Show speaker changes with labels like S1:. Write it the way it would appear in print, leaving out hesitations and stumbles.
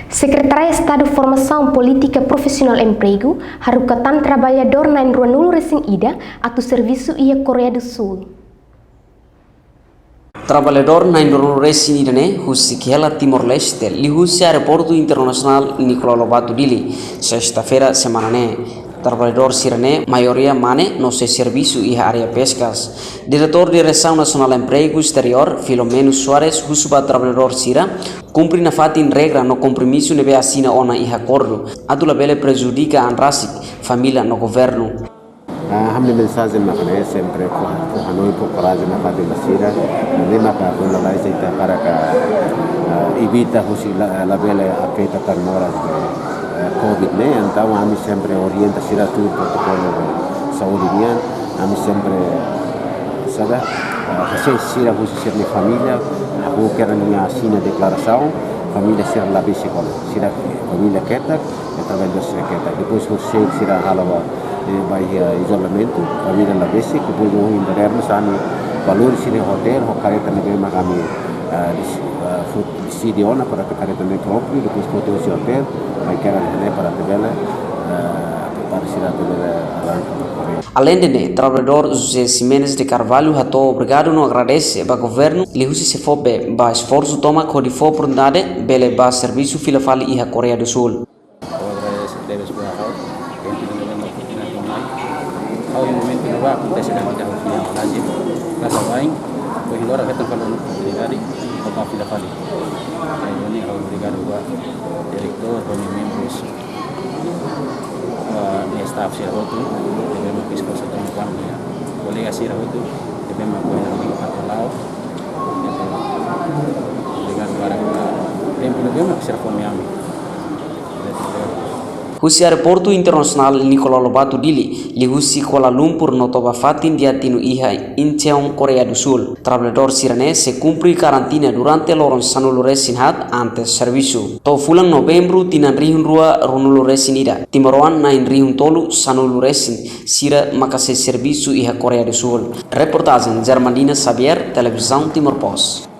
S1: Secretaria de Estado de Formação Política Profissional e Emprego harukatan trabalhador na Nulu recém ida atu serviço ia Coreia do Sul.
S2: Trabalhador na Nulu recém ida ne husi Kela Timor-Leste li husi aeroporto internacional Nicolau Lobato Dili sexta-feira semana ne. Trabalhador sirene, maioria mane no seu serviço e área pescas. Diretor de Direção Nacional de Emprego Exterior, Filomeno Soares, husuba trabalhador sira, cumpre na fatin regra no compromisso nebe assina ona e acordo. Adula bele prejudica a anrasik, família no governo.
S3: A minha mensagem na é sempre por Hanoi por coragem na fatin sira, nem na para quando lá está para que evita husi la bele afeta tanora Covid, né? Então a mim sempre orienta a tudo protocolo de saúde minha, a mim sempre sabe, você ser minha família, eu quero minha assina declaração, família ser lá bísica, ser família quieta, através da sua quieta. Depois você ser a halava vai isolamento, família lá bísica, depois o inverno sani valores ser hotel, o careta nebe magami decide ona para que careta nebe próprio, depois foto o hotel, vai querer né para tebela para ser a tebela
S2: Além de trabalhador José Ximenes de Carvalho hato obrigado no agradece ao governo lihusi se fobe ba esforço toma com de for prundade bele ba serviço filafali e a Coreia do Sul.
S4: Staff sih itu, tapi mungkin kalau satu mingguan ya, boleh sih itu, tapi mungkin atau lau, dengan barang yang lebih mungkin serfon yang
S2: Husi aeroporto internacional Nicolau Lobato Dili, li husi Kuala Lumpur no toba fatin dia tinu iha Incheon Coreia do Sul. Trabalhador sirene se cumpre karantina durante loron sanulu resinhat antes serviço. To fulan novembro tinan rihun rua ronulu resinida. Timoroan na in rihun tolu sanulu resin sira makase serviço iha Coreia do Sul. Reportagem Germandina Xavier, Televisão Timor Post.